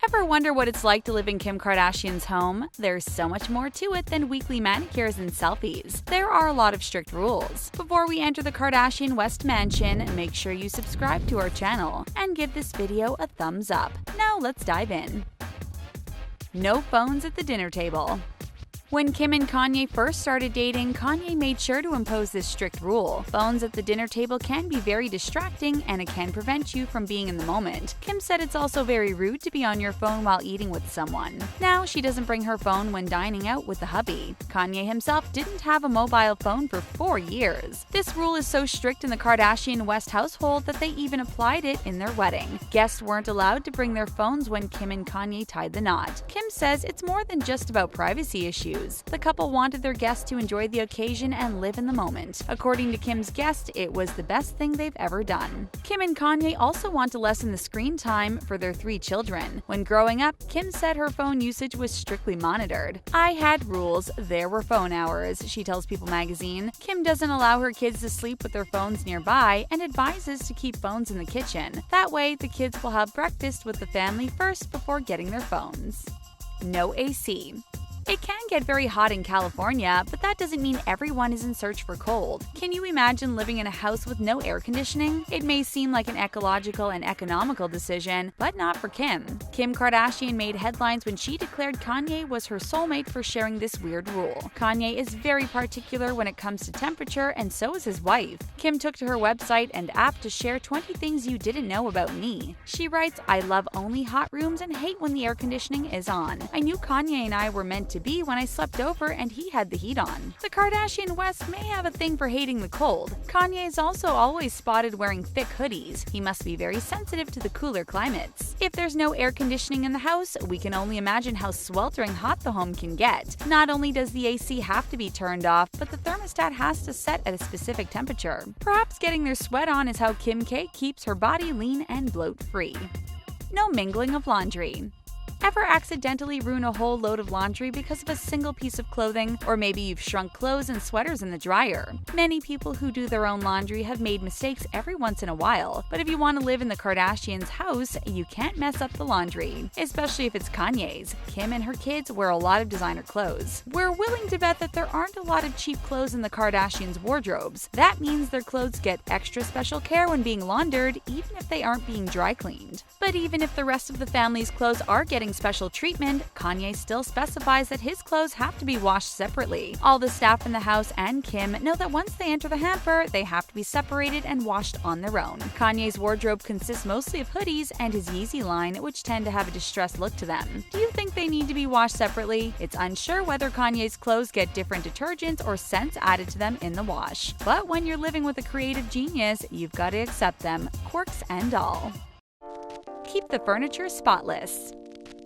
Ever wonder what it's like to live in Kim Kardashian's home? There's so much more to it than weekly manicures and selfies. There are a lot of strict rules. Before we enter the Kardashian West mansion, make sure you subscribe to our channel and give this video a thumbs up. Now let's dive in. No phones at the dinner table. When Kim and Kanye first started dating, Kanye made sure to impose this strict rule. Phones at the dinner table can be very distracting and it can prevent you from being in the moment. Kim said it's also very rude to be on your phone while eating with someone. Now, she doesn't bring her phone when dining out with the hubby. Kanye himself didn't have a mobile phone for 4 years. This rule is so strict in the Kardashian West household that they even applied it in their wedding. Guests weren't allowed to bring their phones when Kim and Kanye tied the knot. Kim says it's more than just about privacy issues. The couple wanted their guests to enjoy the occasion and live in the moment. According to Kim's guest, it was the best thing they've ever done. Kim and Kanye also want to lessen the screen time for their 3 children. When growing up, Kim said her phone usage was strictly monitored. "I had rules, there were phone hours," she tells People magazine. Kim doesn't allow her kids to sleep with their phones nearby and advises to keep phones in the kitchen. That way, the kids will have breakfast with the family first before getting their phones. No AC. It can get very hot in California, but that doesn't mean everyone is in search for cold. Can you imagine living in a house with no air conditioning? It may seem like an ecological and economical decision, but not for Kim. Kim Kardashian made headlines when she declared Kanye was her soulmate for sharing this weird rule. Kanye is very particular when it comes to temperature, and so is his wife. Kim took to her website and app to share 20 things you didn't know about me. She writes, "I love only hot rooms and hate when the air conditioning is on. I knew Kanye and I were meant to be when I slept over and he had the heat on." The Kardashian West may have a thing for hating the cold. Kanye is also always spotted wearing thick hoodies. He must be very sensitive to the cooler climates. If there's no air conditioning in the house, we can only imagine how sweltering hot the home can get. Not only does the AC have to be turned off, but the thermostat has to set at a specific temperature. Perhaps getting their sweat on is how Kim K keeps her body lean and bloat-free. No mingling of laundry. Ever accidentally ruin a whole load of laundry because of a single piece of clothing? Or maybe you've shrunk clothes and sweaters in the dryer. Many people who do their own laundry have made mistakes every once in a while, but if you want to live in the Kardashians' house, you can't mess up the laundry, especially if it's Kanye's. Kim and her kids wear a lot of designer clothes. We're willing to bet that there aren't a lot of cheap clothes in the Kardashians' wardrobes. That means their clothes get extra special care when being laundered, even if they aren't being dry cleaned. But even if the rest of the family's clothes are getting special treatment, Kanye still specifies that his clothes have to be washed separately. All the staff in the house and Kim know that once they enter the hamper, they have to be separated and washed on their own. Kanye's wardrobe consists mostly of hoodies and his Yeezy line, which tend to have a distressed look to them. Do you think they need to be washed separately? It's unsure whether Kanye's clothes get different detergents or scents added to them in the wash. But when you're living with a creative genius, you've got to accept them, quirks and all. Keep the furniture spotless.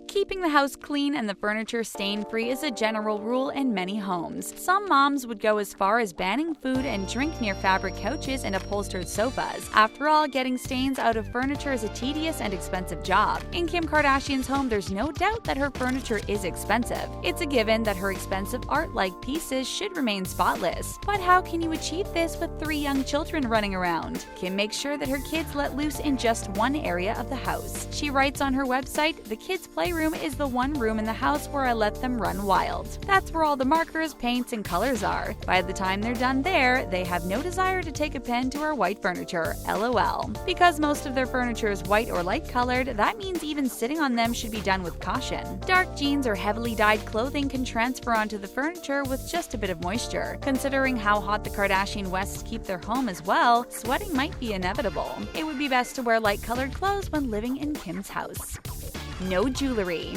Keeping the house clean and the furniture stain-free is a general rule in many homes. Some moms would go as far as banning food and drink near fabric couches and upholstered sofas. After all, getting stains out of furniture is a tedious and expensive job. In Kim Kardashian's home, there's no doubt that her furniture is expensive. It's a given that her expensive art-like pieces should remain spotless. But how can you achieve this with 3 young children running around? Kim makes sure that her kids let loose in just one area of the house. She writes on her website, "The kids' playroom is the one room in the house where I let them run wild. That's where all the markers, paints, and colors are. By the time they're done there, they have no desire to take a pen to our white furniture, LOL. Because most of their furniture is white or light colored, that means even sitting on them should be done with caution. Dark jeans or heavily dyed clothing can transfer onto the furniture with just a bit of moisture. Considering how hot the Kardashian Wests keep their home as well, sweating might be inevitable. It would be best to wear light-colored clothes when living in Kim's house. No jewelry.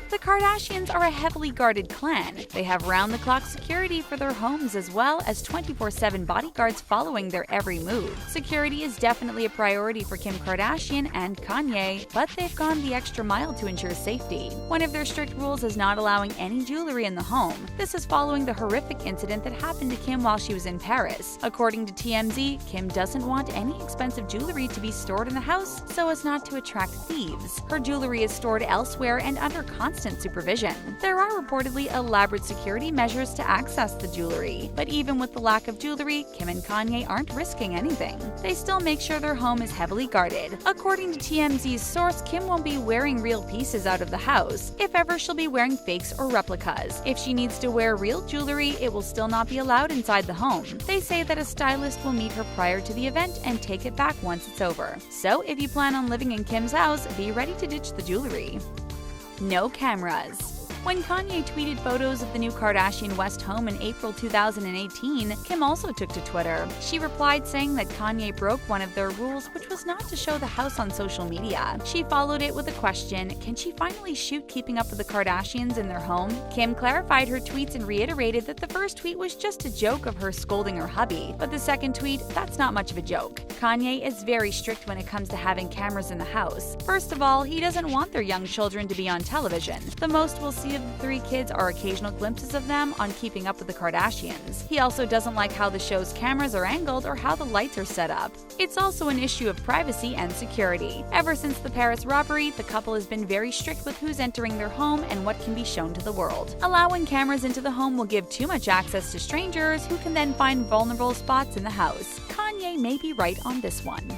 The Kardashians are a heavily guarded clan. They have round-the-clock security for their homes as well as 24/7 bodyguards following their every move. Security is definitely a priority for Kim Kardashian and Kanye, but they've gone the extra mile to ensure safety. One of their strict rules is not allowing any jewelry in the home. This is following the horrific incident that happened to Kim while she was in Paris. According to TMZ, Kim doesn't want any expensive jewelry to be stored in the house so as not to attract thieves. Her jewelry is stored elsewhere and under constant constant supervision. There are reportedly elaborate security measures to access the jewelry, but even with the lack of jewelry, Kim and Kanye aren't risking anything. They still make sure their home is heavily guarded. According to TMZ's source, Kim won't be wearing real pieces out of the house. If ever, she'll be wearing fakes or replicas. If she needs to wear real jewelry, it will still not be allowed inside the home. They say that a stylist will meet her prior to the event and take it back once it's over. So if you plan on living in Kim's house, be ready to ditch the jewelry. No cameras. When Kanye tweeted photos of the new Kardashian West home in April 2018, Kim also took to Twitter. She replied saying that Kanye broke one of their rules, which was not to show the house on social media. She followed it with a question: can she finally shoot Keeping Up with the Kardashians in their home? Kim clarified her tweets and reiterated that the first tweet was just a joke of her scolding her hubby, but the second tweet, that's not much of a joke. Kanye is very strict when it comes to having cameras in the house. First of all, he doesn't want their young children to be on television. The most we'll see of the three kids are occasional glimpses of them on Keeping Up with the Kardashians. He also doesn't like how the show's cameras are angled or how the lights are set up. It's also an issue of privacy and security. Ever since the Paris robbery, the couple has been very strict with who's entering their home and what can be shown to the world. Allowing cameras into the home will give too much access to strangers who can then find vulnerable spots in the house. Kanye may be right on this one.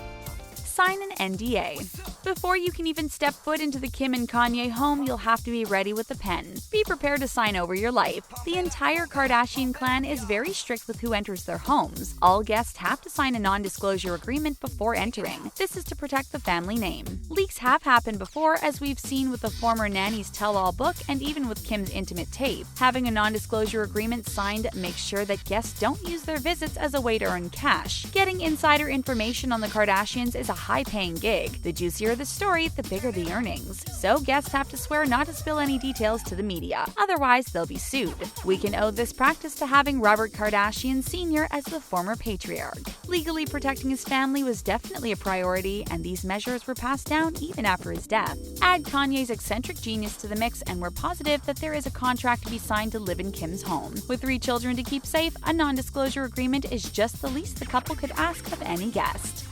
Sign an NDA. Before you can even step foot into the Kim and Kanye home, you'll have to be ready with a pen. Be prepared to sign over your life. The entire Kardashian clan is very strict with who enters their homes. All guests have to sign a non-disclosure agreement before entering. This is to protect the family name. Leaks have happened before, as we've seen with the former nanny's tell-all book and even with Kim's intimate tape. Having a non-disclosure agreement signed makes sure that guests don't use their visits as a way to earn cash. Getting insider information on the Kardashians is a high-paying gig. The juicier the story, the bigger the earnings. So guests have to swear not to spill any details to the media. Otherwise, they'll be sued. We can owe this practice to having Robert Kardashian Sr. as the former patriarch. Legally protecting his family was definitely a priority, and these measures were passed down even after his death. Add Kanye's eccentric genius to the mix, and we're positive that there is a contract to be signed to live in Kim's home. With 3 children to keep safe, a non-disclosure agreement is just the least the couple could ask of any guest.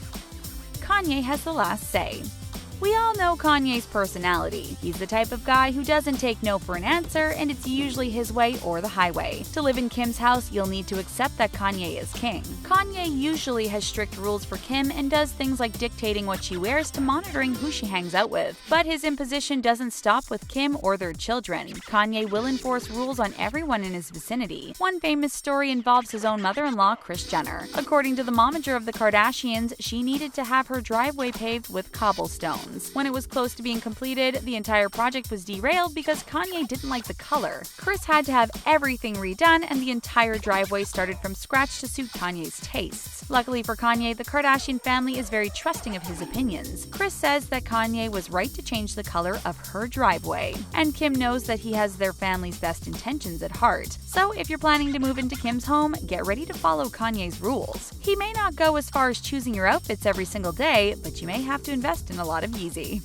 Kanye has the last say. We all know Kanye's personality. He's the type of guy who doesn't take no for an answer, and it's usually his way or the highway. To live in Kim's house, you'll need to accept that Kanye is king. Kanye usually has strict rules for Kim and does things like dictating what she wears to monitoring who she hangs out with. But his imposition doesn't stop with Kim or their children. Kanye will enforce rules on everyone in his vicinity. One famous story involves his own mother-in-law, Kris Jenner. According to the momager of the Kardashians, she needed to have her driveway paved with cobblestones. When it was close to being completed, the entire project was derailed because Kanye didn't like the color. Kris had to have everything redone, and the entire driveway started from scratch to suit Kanye's tastes. Luckily for Kanye, the Kardashian family is very trusting of his opinions. Kris says that Kanye was right to change the color of her driveway, and Kim knows that he has their family's best intentions at heart. So if you're planning to move into Kim's home, get ready to follow Kanye's rules. He may not go as far as choosing your outfits every single day, but you may have to invest in a lot of Yeezy.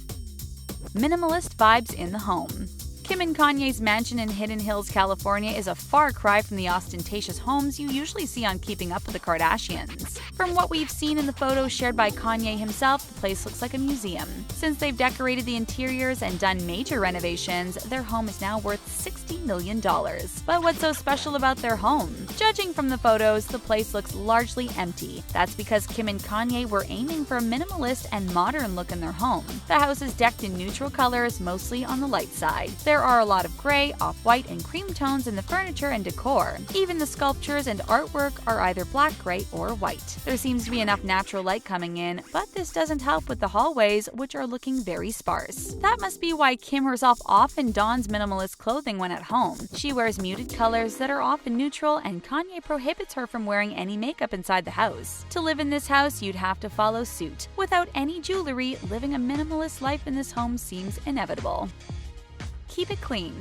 Minimalist vibes in the home. Kim and Kanye's mansion in Hidden Hills, California is a far cry from the ostentatious homes you usually see on Keeping Up with the Kardashians. From what we've seen in the photos shared by Kanye himself, the place looks like a museum. Since they've decorated the interiors and done major renovations, their home is now worth $60 million. But what's so special about their home? Judging from the photos, the place looks largely empty. That's because Kim and Kanye were aiming for a minimalist and modern look in their home. The house is decked in neutral colors, mostly on the light side. There are a lot of gray, off-white, and cream tones in the furniture and decor. Even the sculptures and artwork are either black, gray, or white. There seems to be enough natural light coming in, but this doesn't help with the hallways, which are looking very sparse. That must be why Kim herself often dons minimalist clothing when at home. She wears muted colors that are often neutral, and Kanye prohibits her from wearing any makeup inside the house. To live in this house, you'd have to follow suit. Without any jewelry, living a minimalist life in this home seems inevitable. Keep it clean.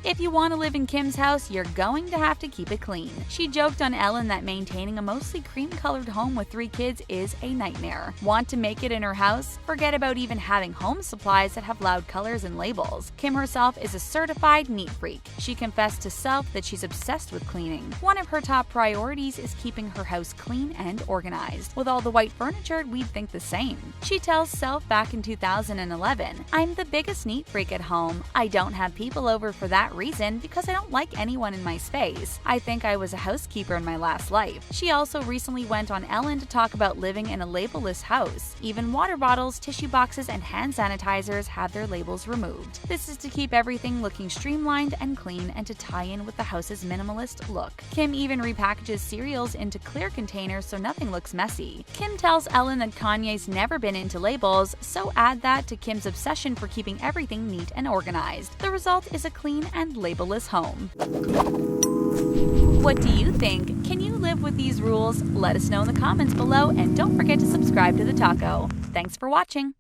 If you want to live in Kim's house, you're going to have to keep it clean. She joked on Ellen that maintaining a mostly cream-colored home with 3 kids is a nightmare. Want to make it in her house? Forget about even having home supplies that have loud colors and labels. Kim herself is a certified neat freak. She confessed to Self that she's obsessed with cleaning. One of her top priorities is keeping her house clean and organized. With all the white furniture, we'd think the same. She tells Self back in 2011, "I'm the biggest neat freak at home. I don't have people over for that reason because I don't like anyone in my space. I think I was a housekeeper in my last life." She also recently went on Ellen to talk about living in a labelless house. Even water bottles, tissue boxes, and hand sanitizers have their labels removed. This is to keep everything looking streamlined and clean and to tie in with the house's minimalist look. Kim even repackages cereals into clear containers so nothing looks messy. Kim tells Ellen that Kanye's never been into labels, so add that to Kim's obsession for keeping everything neat and organized. The result is a clean and labelless home. What do you think? Can you live with these rules? Let us know in the comments below, and don't forget to subscribe to The Taco. Thanks for watching.